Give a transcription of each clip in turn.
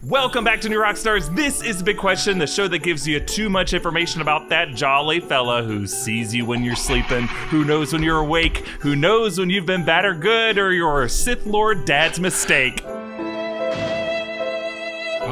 Welcome back to New Rockstars. This is The Big Question, the show that gives you too much information about that jolly fella who sees you when you're sleeping, who knows when you're awake, who knows when you've been bad or good, or you're a Sith Lord dad's mistake.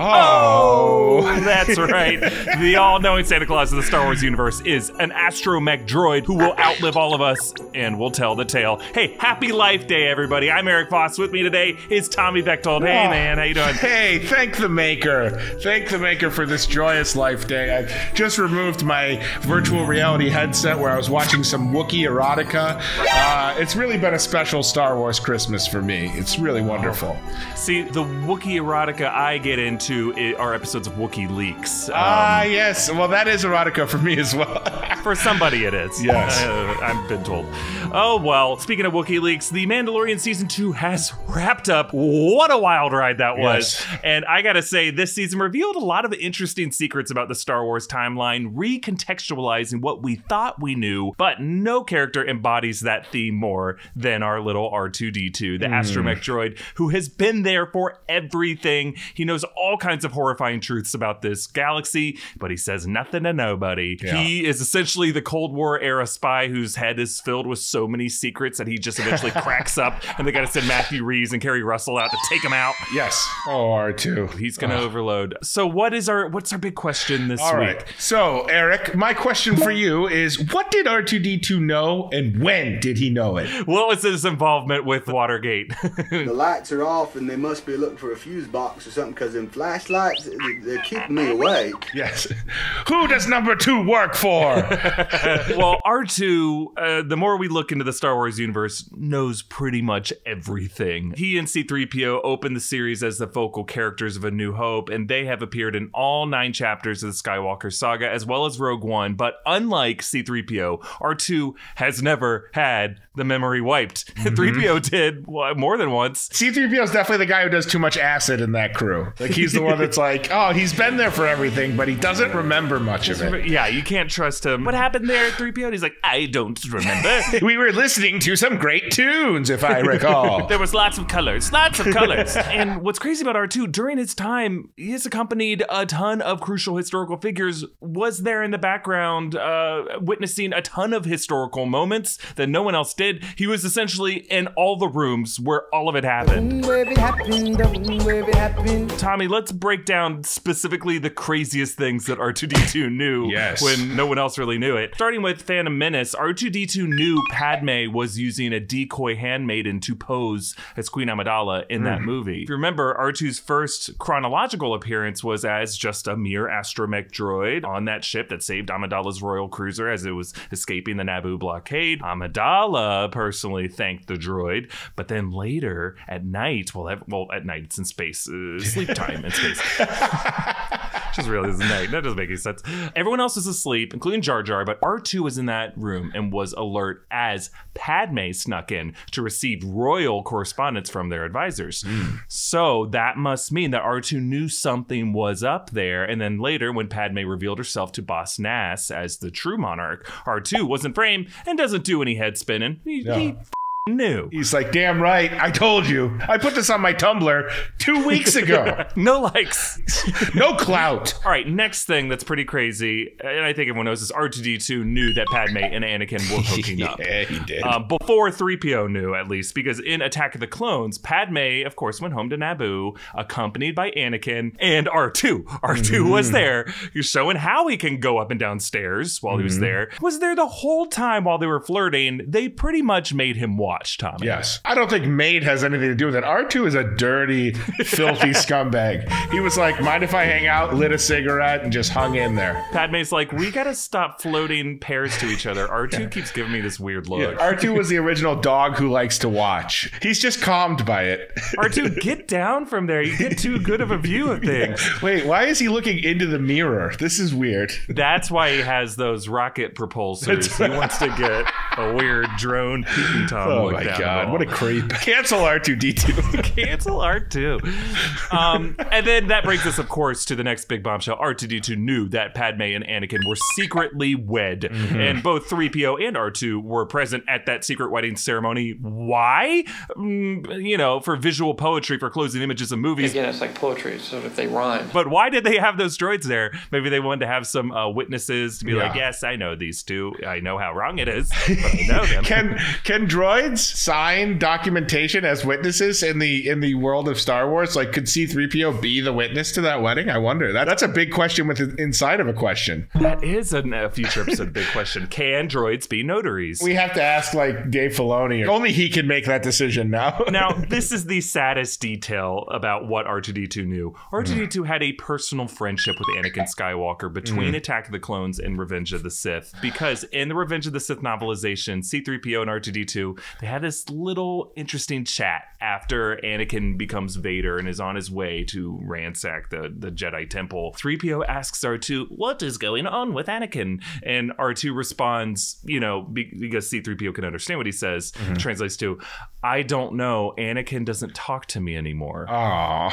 Oh, that's right. The all-knowing Santa Claus of the Star Wars universe is an astromech droid who will outlive all of us and will tell the tale. Hey, happy Life Day, everybody. I'm Erik Voss. With me today is Tommy Bechtold. Hey, man, how you doing? Hey, thank the Maker. Thank the Maker for this joyous Life Day. I just removed my virtual reality headset where I was watching some Wookiee erotica. It's really been a special Star Wars Christmas for me. It's really wonderful. See, the Wookiee erotica I get into are episodes of Wookiee Leaks. Yes. Well, that is erotica for me as well. For somebody it is. Yes. I've been told. Oh, well, speaking of Wookiee Leaks, The Mandalorian Season 2 has wrapped up. What a wild ride that was. Yes. And I gotta say, this season revealed a lot of interesting secrets about the Star Wars timeline, recontextualizing what we thought we knew, but no character embodies that theme more than our little R2-D2, the astromech droid, who has been there for everything. He knows all kinds of horrifying truths about this galaxy, but he says nothing to nobody. Yeah. He is essentially the Cold War era spy whose head is filled with so many secrets that he just eventually cracks up, and they gotta send Matthew Reeves and Kerry Russell out to take him out. Yes. Oh, R2. He's gonna overload. So what's our big question this week? Right. So, Erik, my question for you is, what did R2-D2 know, and when did he know it? What was his involvement with Watergate? The lights are off, and they must be looking for a fuse box or something, because them flashlights, they're keeping me awake. Yes. Who does number 2 work for? Well, R2, the more we look into the Star Wars universe, knows pretty much everything. He and C-3PO opened the series as the focal characters of A New Hope, and they have appeared in all 9 chapters of the Skywalker saga, as well as Rogue One. But unlike C-3PO, R2 has never had the memory wiped. 3PO did more than once. C-3PO is definitely the guy who does too much acid in that crew. Like, he's the one that's like, oh, he's been there for everything, but he doesn't remember much of it. Yeah, you can't trust him. What happened there at 3PO? He's like, I don't remember. We were listening to some great tunes, if I recall. There was lots of colors. And what's crazy about R2, during his time, he has accompanied a ton of crucial historical figures, was there in the background, witnessing a ton of historical moments that no one else did. He was essentially in all the rooms where all of it happened. Tommy, let's break down specifically the craziest things that R2-D2 knew when no one else really knew it. Starting with Phantom Menace, R2-D2 knew Padme was using a decoy handmaiden to pose as Queen Amidala in that movie. If you remember, R2's first chronological appearance was as just a mere astromech droid on that ship that saved Amidala's royal cruiser as it was escaping the Naboo blockade. Amidala personally thanked the droid, but then later at night, at night it's in space, sleep time in space. Just realized it's night. That doesn't make any sense. Everyone else was asleep, including Jar Jar, but R2 was in that room and was alert as Padme snuck in to receive royal correspondence from their advisors. So that must mean that R2 knew something was up there, and then later when Padme revealed herself to Boss Nass as the true monarch, R2 wasn't framed and doesn't do any head spinning. He knew. He's like, damn right, I told you. I put this on my Tumblr 2 weeks ago. No likes. No clout. All right, next thing that's pretty crazy, and I think everyone knows this, R2-D2 knew that Padme and Anakin were hooking up. Yeah, he did. Before 3PO knew, at least, because in Attack of the Clones, Padme, of course, went home to Naboo, accompanied by Anakin and R2. R2 was there. He was showing how he can go up and down stairs while he was there. Was there the whole time while they were flirting. They pretty much made him watch, Tommy. Yes. I don't think maid has anything to do with it. R2 is a dirty, filthy scumbag. He was like, mind if I hang out, lit a cigarette, and just hung in there. Padme's like, we gotta stop floating pairs to each other. R2 keeps giving me this weird look. Yeah, R2 was the original dog who likes to watch. He's just calmed by it. R2, get down from there. You get too good of a view of things. Wait, why is he looking into the mirror? This is weird. That's why he has those rocket propulsors. He wants to get a weird drone peeping Tom Oh my God, what a creep. Cancel R2-D2. Cancel R2. And then that brings us, of course, to the next big bombshell. R2-D2 knew that Padme and Anakin were secretly wed. And both 3PO and R2 were present at that secret wedding ceremony. Why? You know, for visual poetry, for closing images of movies. Again, it's like poetry, so if they rhyme. But why did they have those droids there? Maybe they wanted to have some witnesses to be like, yes, I know these two. I know how wrong it is, but I know them. Can droids sign documentation as witnesses in the world of Star Wars? Like, could C-3PO be the witness to that wedding? I wonder. That's a big question inside of a question. That is a future episode big question. Can droids be notaries? We have to ask, like, Dave Filoni. Only he can make that decision now. Now, this is the saddest detail about what R2-D2 knew. R2-D2 had a personal friendship with Anakin Skywalker between Attack of the Clones and Revenge of the Sith, because in the Revenge of the Sith novelization, C-3PO and R2-D2, they had this little interesting chat after Anakin becomes Vader and is on his way to ransack the Jedi Temple. 3PO asks R2, what is going on with Anakin? And R2 responds, you know, because C-3PO can understand what he says, translates to, I don't know. Anakin doesn't talk to me anymore. Aww.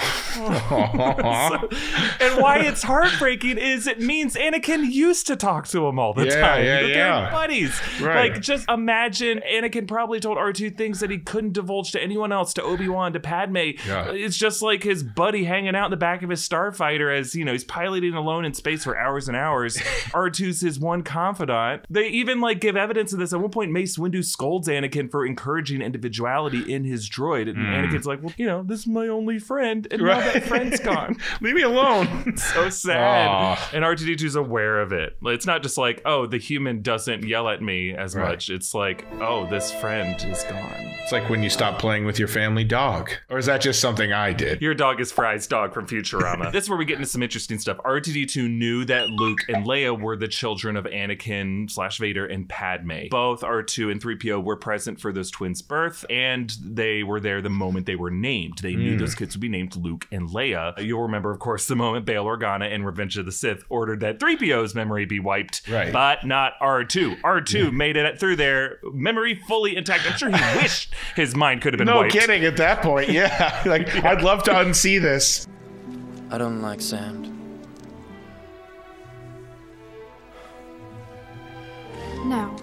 And why it's heartbreaking is it means Anakin used to talk to him all the time. They're buddies. Right. Like, just imagine Anakin probably told R2 things that he couldn't divulge to anyone else, to Obi-Wan, to Padme. Yeah. It's just like his buddy hanging out in the back of his starfighter as, you know, he's piloting alone in space for hours and hours. R2's his one confidant. They even, like, give evidence of this. At one point, Mace Windu scolds Anakin for encouraging individuality in his droid. And Anakin's like, well, you know, this is my only friend. And now that friend's gone. Leave me alone. So sad. And R2-D2's aware of it. It's not just like, oh, the human doesn't yell at me as much. It's like, oh, this friend is gone. It's like when you stop playing with your family dog. Or is that just something I did? Your dog is Fry's dog from Futurama. This is where we get into some interesting stuff. R2-D2 knew that Luke and Leia were the children of Anakin/Vader and Padme. Both R2 and 3PO were present for those twins' birth, and they were there the moment they were named. They knew those kids would be named Luke and Leia. You'll remember, of course, the moment Bail Organa in Revenge of the Sith ordered that 3PO's memory be wiped, but not R2. R2 made it through there, memory fully intact. I'm sure he wished his mind could have been wiped. No kidding at that point, yeah. Like, I'd love to unsee this. I don't like sand. No.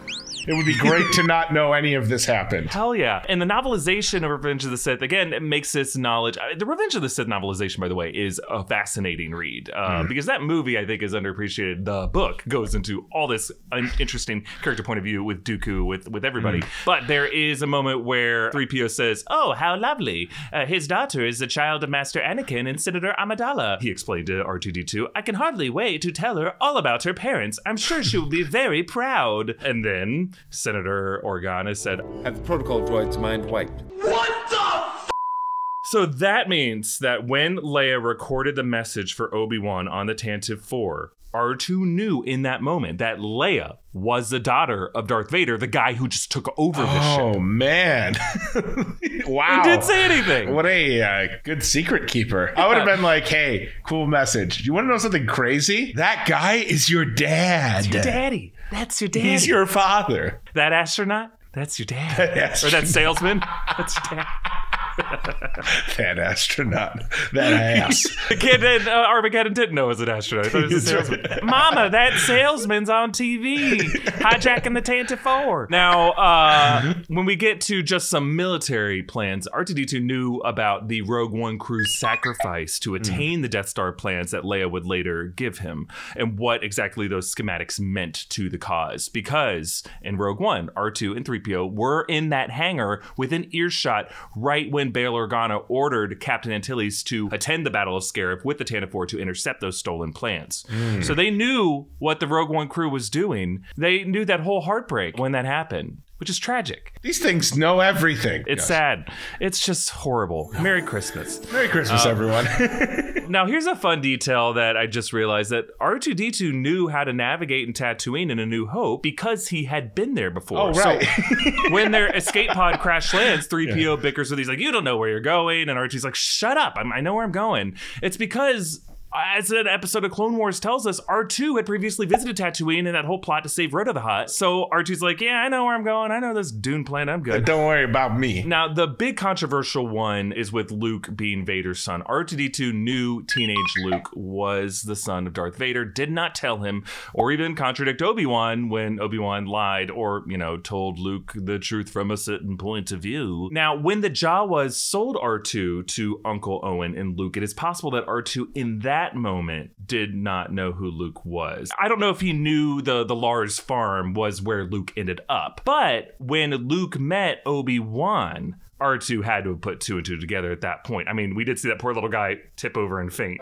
It would be great to not know any of this happened. Hell yeah. And the novelization of Revenge of the Sith, again, it makes this knowledge. The Revenge of the Sith novelization, by the way, is a fascinating read because that movie, I think, is underappreciated. The book goes into all this interesting character point of view with Dooku, with everybody. But there is a moment where 3PO says, oh, how lovely. His daughter is the child of Master Anakin and Senator Amidala. He explained to R2-D2, I can hardly wait to tell her all about her parents. I'm sure she will be very proud. And then Senator Organa said, have the protocol droid's mind wiped. What the f? So that means that when Leia recorded the message for Obi-Wan on the Tantive 4, R2 knew in that moment that Leia was the daughter of Darth Vader, the guy who just took over the ship. Oh, man. Wow. He didn't say anything. What a good secret keeper. I would have been like, hey, cool message. You want to know something crazy? That guy is your dad. That's your daddy. That's your daddy. He's your father. That astronaut? That's your dad. Or that salesman? That's your dad. That astronaut. That ass. The kid in Armageddon didn't know it was an astronaut. I thought it was a salesman. Mama, that salesman's on TV. Hijacking the Tantive 4. Now, when we get to just some military plans, R2-D2 knew about the Rogue One crew's sacrifice to attain the Death Star plans that Leia would later give him, and what exactly those schematics meant to the cause. Because in Rogue One, R2 and 3PO were in that hangar within earshot right when Bail Organa ordered Captain Antilles to attend the Battle of Scarif with the Tantive 4 to intercept those stolen plans. So they knew what the Rogue One crew was doing. They knew that whole heartbreak when that happened, which is tragic. These things know everything. It's sad. It's just horrible. Merry Christmas. Merry Christmas, everyone. Now, here's a fun detail that I just realized, that R2-D2 knew how to navigate in Tatooine in A New Hope because he had been there before. Oh, right. So when their escape pod crash lands, 3PO bickers with, he's like, you don't know where you're going. And R2's like, shut up. I know where I'm going. It's because As an episode of Clone Wars tells us, R2 had previously visited Tatooine in that whole plot to save Rhoda the Hutt. So R2's like, yeah, I know where I'm going. I know this dune planet. I'm good. Don't worry about me. Now, the big controversial one is with Luke being Vader's son. R2-D2 knew teenage Luke was the son of Darth Vader, did not tell him or even contradict Obi-Wan when Obi-Wan lied or, you know, told Luke the truth from a certain point of view. Now, when the Jawas sold R2 to Uncle Owen and Luke, it is possible that R2 in that moment did not know who Luke was. I don't know if he knew the Lars farm was where Luke ended up, but when Luke met Obi-Wan, R2 had to have put 2 and 2 together at that point. I mean, we did see that poor little guy tip over and faint.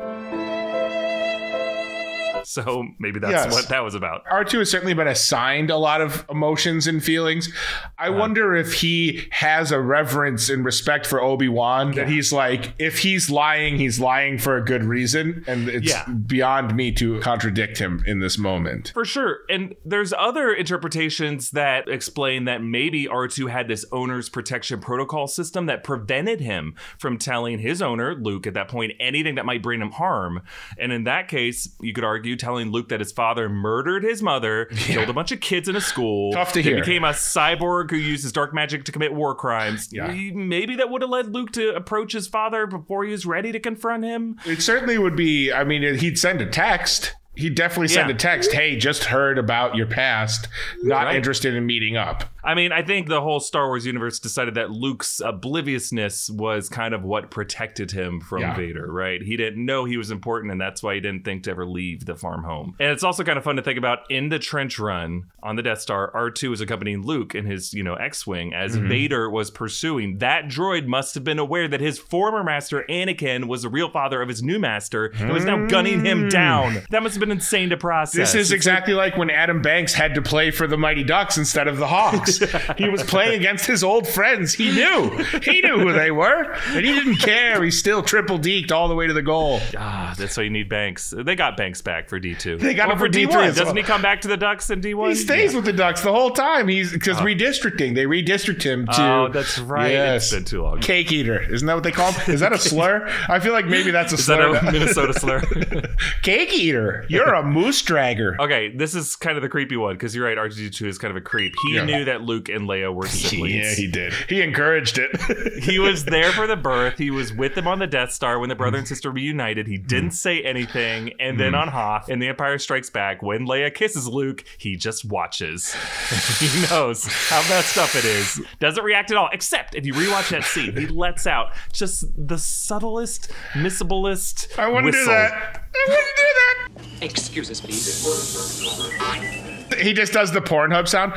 So maybe that's what that was about. R2 has certainly been assigned a lot of emotions and feelings. I wonder if he has a reverence and respect for Obi-Wan, that he's like, if he's lying for a good reason, and it's beyond me to contradict him in this moment. For sure. And there's other interpretations that explain that maybe R2 had this owner's protection protocol system that prevented him from telling his owner, Luke, at that point, anything that might bring him harm. And in that case, you could argue telling Luke that his father murdered his mother, killed a bunch of kids in a school, tough to hear, became a cyborg who uses dark magic to commit war crimes. Maybe that would have led Luke to approach his father before he was ready to confront him. It certainly would be. I mean, he'd send a text. He'd definitely send a text, hey, just heard about your past, not interested in meeting up. I mean, I think the whole Star Wars universe decided that Luke's obliviousness was kind of what protected him from Vader, right? He didn't know he was important, and that's why he didn't think to ever leave the farm home. And it's also kind of fun to think about in the trench run on the Death Star, R2 was accompanying Luke in his, X-Wing as Vader was pursuing. That droid must have been aware that his former master, Anakin, was the real father of his new master and was now gunning him down. That must have been insane to process. This is exactly like when Adam Banks had to play for the Mighty Ducks instead of the Hawks. He was playing against his old friends. He knew who they were, and he didn't care. He still triple deked all the way to the goal. That's why you need Banks. They got Banks back for D2. They got him for D3. Doesn't he come back to the Ducks in D1? He stays with the Ducks the whole time. Because redistricting. They redistrict him to... Oh, that's right. Yes. It's been too long. Cake eater. Isn't that what they call him? Is that a slur? I feel like maybe that's a slur. Is that a Minnesota slur? Cake eater. You're a moose dragger. Okay, this is kind of the creepy one, because you're right, R2-D2 is kind of a creep. He knew that Luke and Leia were siblings. Yeah, he did. He encouraged it. He was there for the birth. He was with them on the Death Star when the brother and sister reunited. He didn't say anything. And then on Hoth, in The Empire Strikes Back, when Leia kisses Luke, he just watches. He knows how messed up it is. Doesn't react at all, except if you rewatch that scene, he lets out just the subtlest, missablest I wouldn't do that. I wouldn't do that. Excuses, please. He just does the Pornhub sound.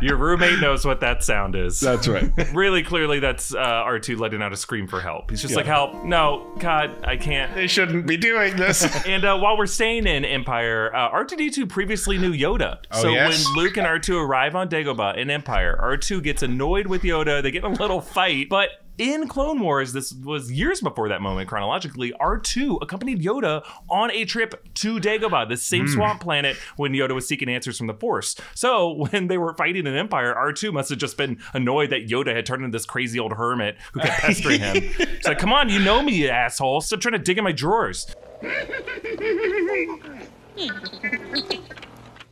Your roommate knows what that sound is. That's right. Really clearly, that's R2 letting out a scream for help. He's just like, help. No, God, I can't. They shouldn't be doing this. And while we're staying in Empire, R2-D2 previously knew Yoda. When Luke and R2 arrive on Dagobah in Empire, R2 gets annoyed with Yoda. They get in a little fight, but in Clone Wars, this was years before that moment chronologically, R2 accompanied Yoda on a trip to Dagobah, the same swamp planet when Yoda was seeking answers from the Force. So when they were fighting in Empire, R2 must have just been annoyed that Yoda had turned into this crazy old hermit who kept pestering him. It's like, come on, you know me, you asshole. Stop trying to dig in my drawers.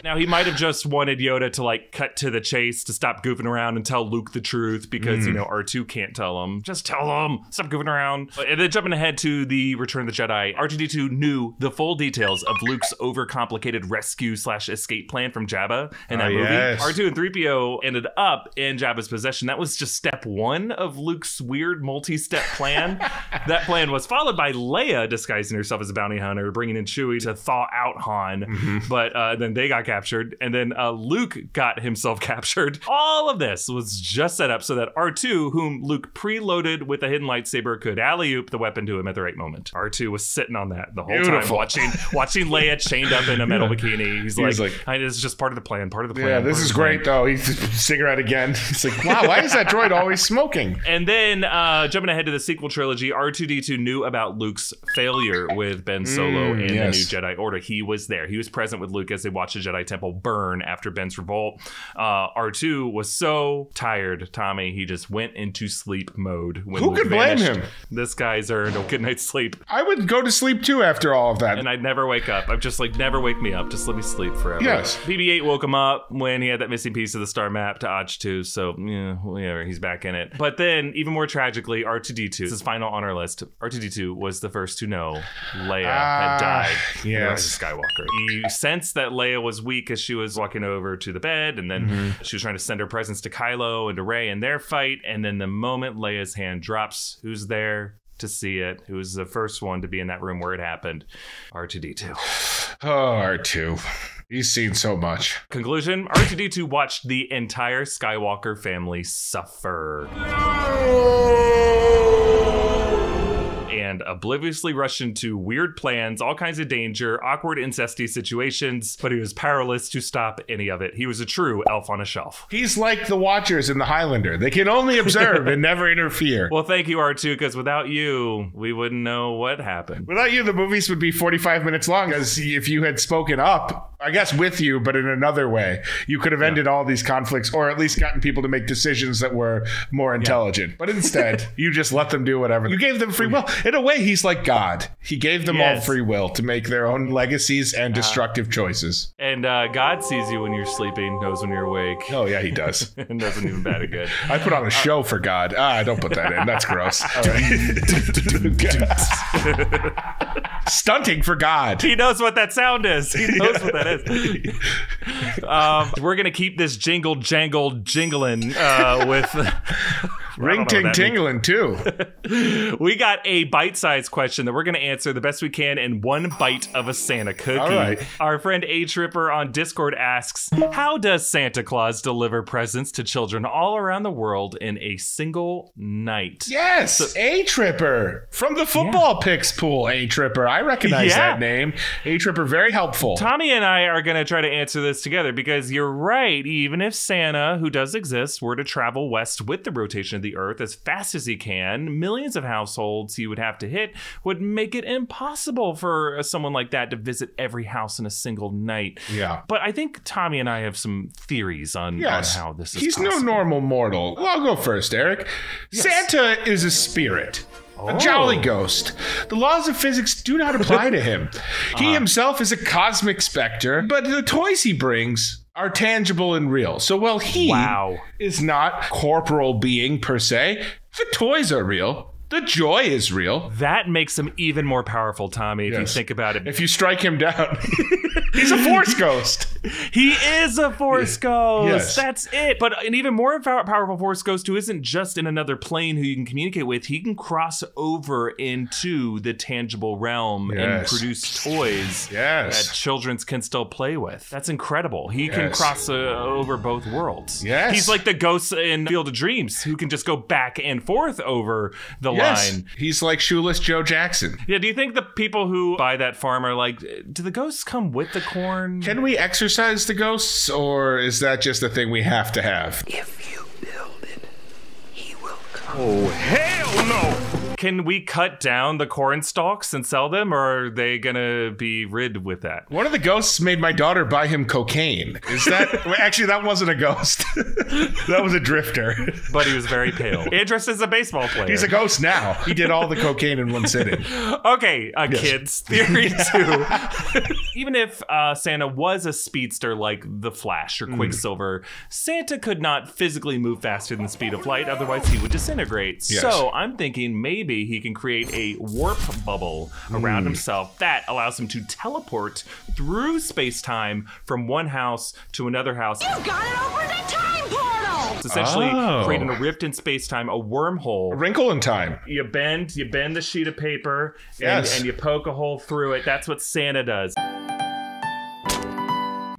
Now, he might have just wanted Yoda to, like, cut to the chase, to stop goofing around and tell Luke the truth because, R2 can't tell him. Just tell him. Stop goofing around. And then jumping ahead to the Return of the Jedi, R2-D2 knew the full details of Luke's overcomplicated rescue/escape plan from Jabba in that movie. R2 and 3PO ended up in Jabba's possession. That was just step one of Luke's weird multi-step plan. That plan was followed by Leia disguising herself as a bounty hunter, bringing in Chewie to thaw out Han. But then they got captured, and then Luke got himself captured. All of this was just set up so that R2, whom Luke preloaded with a hidden lightsaber, could alley-oop the weapon to him at the right moment. R2 was sitting on that the whole time, watching Leia chained up in a metal bikini. He's like, this is just part of the plan, Yeah, this is great, though. He's cigarette again. He's like, wow, why is that droid always smoking? And then, jumping ahead to the sequel trilogy, R2-D2 knew about Luke's failure with Ben Solo in the New Jedi Order. He was there. He was present with Luke as they watched the Jedi Jedi Temple burn after Ben's revolt. R2 was so tired, Tommy, he just went into sleep mode. When Who could blame him? This guy's earned a good night's sleep. I would go to sleep too after all of that. And I'd never wake up. I'm just like, never wake me up. Just let me sleep forever. Yes. BB-8 woke him up when he had that missing piece of the star map to Artoo, so yeah, he's back in it. But then, even more tragically, R2-D2, this is final on our list. R2-D2 was the first to know Leia had died. Yes. Skywalker. He sensed that Leia was weak as she was walking over to the bed, and then she was trying to send her presence to Kylo and to Rey in their fight, and then the moment Leia's hand drops, who's there to see it? Who was the first one to be in that room where it happened? R2-D2. Oh, R2. He's seen so much. Conclusion, R2-D2 watched the entire Skywalker family suffer. And obliviously rushed into weird plans, all kinds of danger, awkward incesty situations, but he was powerless to stop any of it. He was a true elf on a shelf. He's like the Watchers in The Highlander. They can only observe and never interfere. Well, thank you, R2, because without you, we wouldn't know what happened. Without you, the movies would be 45 minutes long, as if you had spoken up, I guess with you, but in another way, you could have ended all these conflicts, or at least gotten people to make decisions that were more intelligent. But instead, you just let them do whatever. You gave them free will. In a way, he's like God. He gave them all free will to make their own legacies and destructive choices. And God sees you when you're sleeping, knows when you're awake. Oh, yeah, he does. And doesn't even bad or good. I put on a show for God. Don't put that in. That's gross. Stunting for God. He knows what that sound is. He knows what that is. We're going to keep this jingle jangle jingling with... Ring ting tingling too. We got a bite-sized question that we're going to answer the best we can in one bite of a Santa cookie. All right. Our friend A Tripper on Discord asks, how does Santa Claus deliver presents to children all around the world in a single night? Yes, so, A Tripper from the football picks pool. A Tripper, I recognize that name. A Tripper, very helpful. Tommy and I are going to try to answer this together because you're right. Even if Santa, who does exist, were to travel west with the rotation of the Earth as fast as he can, millions of households he would have to hit would make it impossible for someone like that to visit every house in a single night. Yeah. But I think Tommy and I have some theories on how this is possible. He's no normal mortal. Well, I'll go first, Eric. Yes. Santa is a spirit. A jolly ghost. The laws of physics do not apply to him. He himself is a cosmic specter, but the toys he brings are tangible and real. So while he is not corporal being per se, the toys are real. The joy is real. That makes him even more powerful, Tommy, if you think about it. If you strike him down, he's a force ghost. He is a force ghost. Yes. That's it. But an even more powerful force ghost who isn't just in another plane who you can communicate with, he can cross over into the tangible realm and produce toys that children can still play with. That's incredible. He can cross over both worlds. Yes. He's like the ghosts in Field of Dreams who can just go back and forth over the line. He's like Shoeless Joe Jackson. Yeah, do you think the people who buy that farm are like, do the ghosts come with the corn? Can we exercise the ghosts, or is that just a thing we have to have? If you build it, he will come. Oh, hell no! Can we cut down the corn stalks and sell them, or are they gonna be rid with that? One of the ghosts made my daughter buy him cocaine. Is that... Actually, that wasn't a ghost. That was a drifter. But he was very pale. And dressed as a baseball player. He's a ghost now. He did all the cocaine in one sitting. Okay, kids. Theory 2. Even if Santa was a speedster like the Flash or Quicksilver, Santa could not physically move faster than the speed of light, otherwise he would disintegrate. Yes. So I'm thinking maybe he can create a warp bubble around himself that allows him to teleport through space-time from one house to another house. You got it over the time portal! It's essentially creating a rift in space-time, a wormhole. A wrinkle in time. You bend the sheet of paper and you poke a hole through it. That's what Santa does.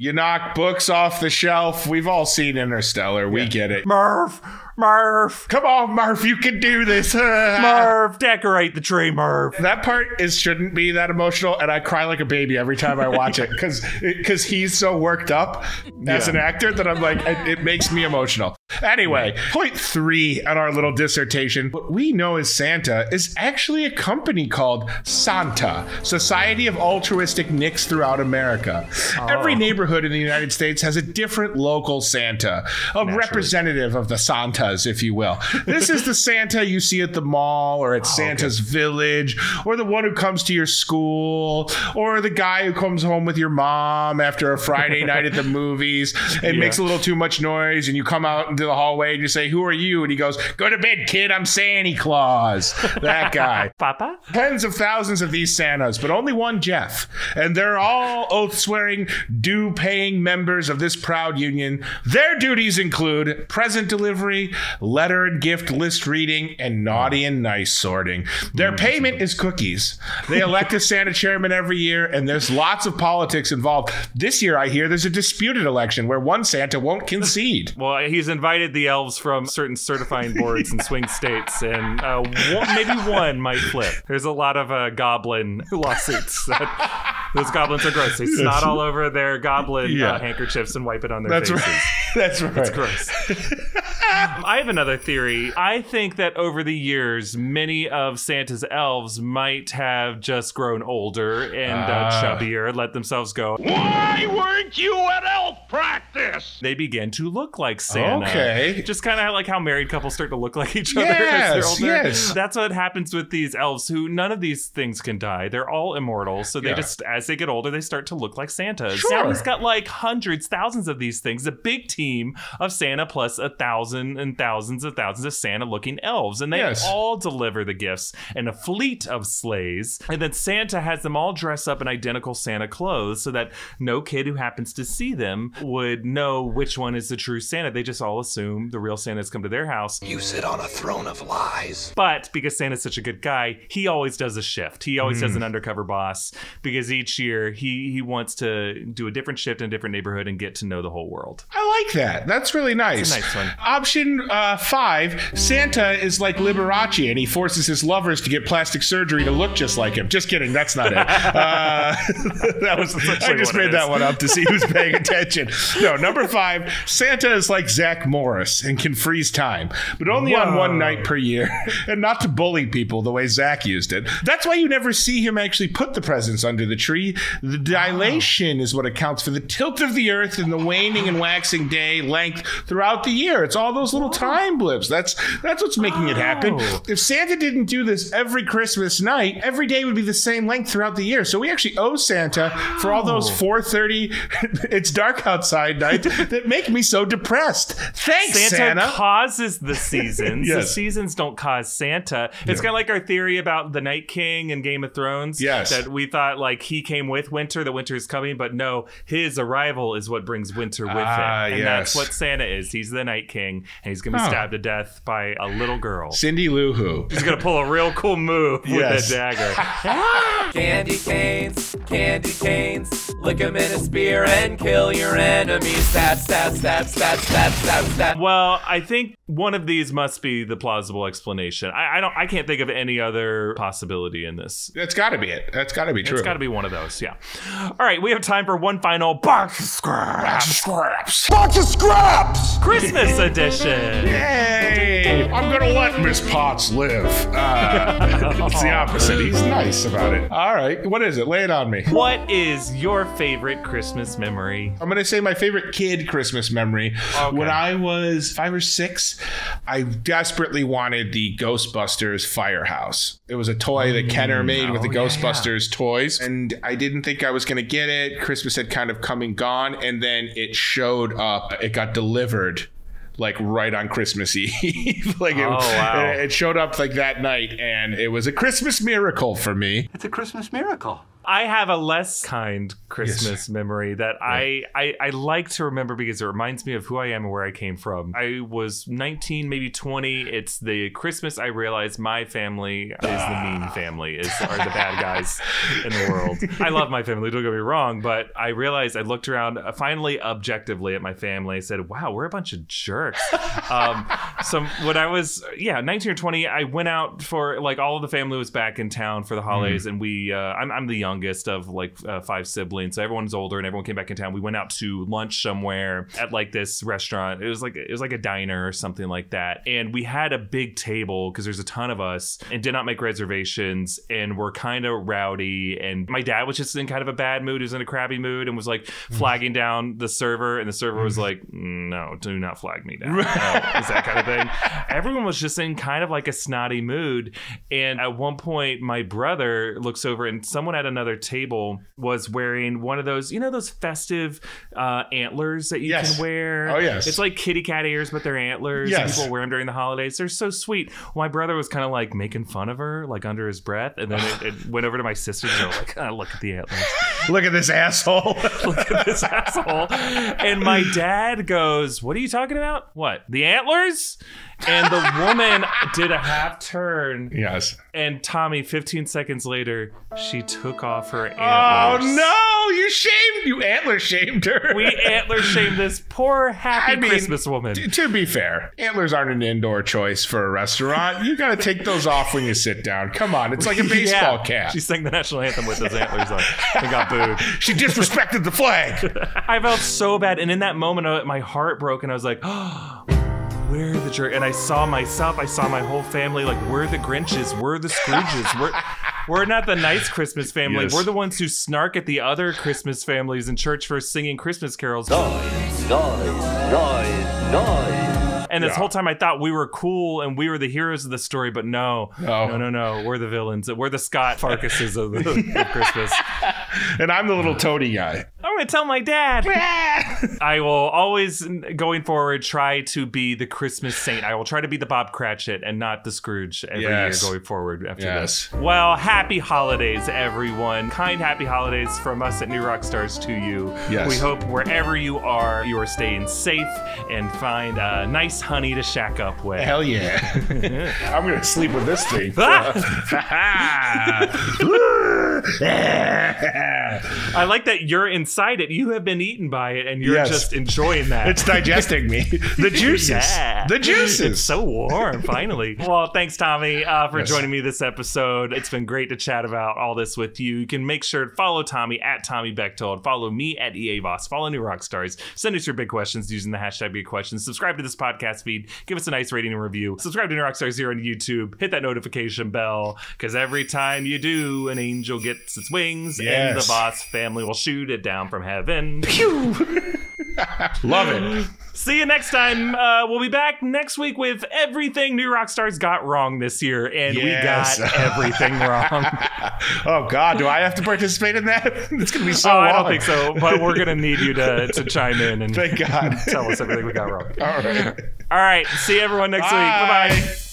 You knock books off the shelf. We've all seen Interstellar. We get it. Murph! Come on, Murph, you can do this. Murph, decorate the tree, Murph. That part shouldn't be that emotional, and I cry like a baby every time I watch it because he's so worked up as an actor that I'm like, it makes me emotional. Anyway, point 3 on our little dissertation. What we know as Santa is actually a company called Santa, Society of Altruistic Nicks throughout America. Every neighborhood in the United States has a different local Santa, a representative of the Santas, if you will. This is the Santa you see at the mall or at Santa's village, or the one who comes to your school, or the guy who comes home with your mom after a Friday night at the movies and makes a little too much noise, and you come out into the hallway and you say, "Who are you?" And he goes, "Go to bed, kid, I'm Santa Claus." That guy. Papa? Tens of thousands of these Santas, but only one Jeff. And they're all oath-swearing, due-paying members of this proud union. Their duties include present delivery, letter and gift list reading, and naughty and nice sorting. Their payment is cookies. They elect a Santa chairman every year, and there's lots of politics involved. This year, I hear there's a disputed election where one Santa won't concede. Well, he's invited the elves from certain certifying boards in swing states, and maybe one might flip. There's a lot of goblin lawsuits. Those goblins are gross. They snot all over their goblin handkerchiefs and wipe it on their faces. Right. That's right. It's gross. I have another theory. I think that over the years, many of Santa's elves might have just grown older and chubbier, let themselves go. Why weren't you at elf practice? They began to look like Santa. Okay. Just kind of like how married couples start to look like each other as they're older. Yes. That's what happens with these elves who none of these things can die. They're all immortal. So they just, as they get older, they start to look like Santas. Sure. Now he's got like hundreds, thousands of these things, a big team of Santa plus 1,000 and thousands of Santa looking elves. And they all deliver the gifts in a fleet of sleighs. And then Santa has them all dress up in identical Santa clothes so that no kid who happens to see them would know which one is the true Santa. They just all assume the real Santa's come to their house. You sit on a throne of lies. But because Santa's such a good guy, he always does a shift. He always does an undercover boss because each year he wants to do a different shift in a different neighborhood and get to know the whole world. I like that. That's really nice. It's a nice one. Option 5, Santa is like Liberace and he forces his lovers to get plastic surgery to look just like him. Just kidding. That's not it. That was I just made that one up to see who's paying attention. No, number 5, Santa is like Zach Morris and can freeze time, but only on one night per year, and not to bully people the way Zach used it. That's why you never see him actually put the presents under the tree. The dilation is what accounts for the tilt of the earth and the waning and waxing day length throughout the year. It's all those little time blips. That's what's making it happen. If Santa didn't do this every Christmas night, every day would be the same length throughout the year. So we actually owe Santa for all those 4:30 it's dark outside nights that make me so depressed. Thanks, Santa causes the seasons. The seasons don't cause Santa. It's kind of like our theory about the Night King in Game of Thrones. That we thought like he came with winter, the winter is coming, but no, his arrival is what brings winter with him. And that's what Santa is. He's the Night King, and he's going to be stabbed to death by a little girl. Cindy Lou Who. He's going to pull a real cool move with a dagger. Candy canes, lick them in a spear and kill your enemies. Stab. Well, I think one of these must be the plausible explanation. I can't think of any other possibility in this. That's got to be it. That's got to be true. It's got to be one of those, yeah. All right, we have time for one final box of scraps. Box of scraps! Christmas edition. Yay! I'm gonna let Miss Potts live. It's the opposite. He's nice about it. All right, what is it? Lay it on me. What is your favorite Christmas memory? I'm gonna say my favorite kid Christmas memory. Okay. When I was 5 or 6, I desperately wanted the Ghostbusters Firehouse. It was a toy that Kenner made with the Ghostbusters toys, and I didn't think I was gonna get it. Christmas had kind of come and gone, and then it showed up. It got delivered like right on Christmas Eve. It showed up like that night, and it was a Christmas miracle for me. It's a Christmas miracle. I have a less kind Christmas memory that I like to remember because it reminds me of who I am and where I came from. I was 19, maybe 20. It's the Christmas I realized my family is the mean family, are the bad guys in the world. I love my family, don't get me wrong, but I realized I looked around finally objectively at my family. I said, wow, we're a bunch of jerks. So when I was 19 or 20, I went out for like all of the family was back in town for the holidays, and I'm the youngest. youngest of like 5 siblings. So everyone's older and everyone came back in town. We went out to lunch somewhere at like this restaurant. It was like a diner or something like that. And we had a big table because there's a ton of us and did not make reservations and we're kind of rowdy. And my dad was just in kind of a bad mood. He was in a crabby mood and was like flagging down the server. And the server was like, no, do not flag me down. Is that kind of thing. Everyone was just in kind of like a snotty mood. And at one point, my brother looks over and someone at another table was wearing one of those, you know, those festive antlers that you can wear. Oh, yes. It's like kitty cat ears, but they're antlers. Yes. People wear them during the holidays. They're so sweet. My brother was kind of like making fun of her, like under his breath. And then it went over to my sister and they were like, oh, look at the antlers. Look at this asshole. Look at this asshole. And my dad goes, what are you talking about? What? The antlers? And the woman did a half turn. Yes. And Tommy, 15 seconds later, she took off her antlers. Oh, no. You antler shamed her. We antler shamed this poor, happy Christmas woman. To be fair, antlers aren't an indoor choice for a restaurant. You got to take those off when you sit down. Come on. It's like a baseball cap. She sang the national anthem with those antlers on and got booed. She disrespected the flag. I felt so bad. And in that moment, my heart broke and I was like, oh, we're the jerk. And I saw myself, I saw my whole family, like, we're the Grinches, we're the Scrooges, we're not the nice Christmas family. Yes. We're the ones who snark at the other Christmas families in church for singing Christmas carols. Noise, noise, noise, noise. And this whole time I thought we were cool and we were the heroes of the story, but no. We're the villains. We're the Scott Farkases of Christmas. And I'm the little toady guy. I'm going to tell my dad. I will always, going forward, try to be the Christmas saint. I will try to be the Bob Cratchit and not the Scrooge every year going forward after this. Well, happy holidays, everyone. Kind happy holidays from us at New Rockstars to you. Yes. We hope wherever you are staying safe and find a nice honey to shack up with. Hell yeah. I'm going to sleep with this thing. I like that you're inside it. You have been eaten by it and you're just enjoying that. It's digesting me. The juices. The juices. It's so warm, finally. Well, thanks, Tommy, for joining me this episode. It's been great to chat about all this with you. You can make sure to follow Tommy at Tommy Bechtold. Follow me at EA Voss. Follow New Rockstars. Send us your big questions using the hashtag big questions. Subscribe to this podcast feed. Give us a nice rating and review. Subscribe to New Rockstars here on YouTube. Hit that notification bell, because every time you do, an angel gets its wings and the Voss family will shoot it down from heaven. Pew! Love it. See you next time. We'll be back next week with everything New Rockstars got wrong this year, and we got everything wrong. Oh God, do I have to participate in that? It's gonna be so long. I don't think so, but we're gonna need you to chime in and thank God. Tell us everything we got wrong. All right. All right. See everyone next week. Bye-bye.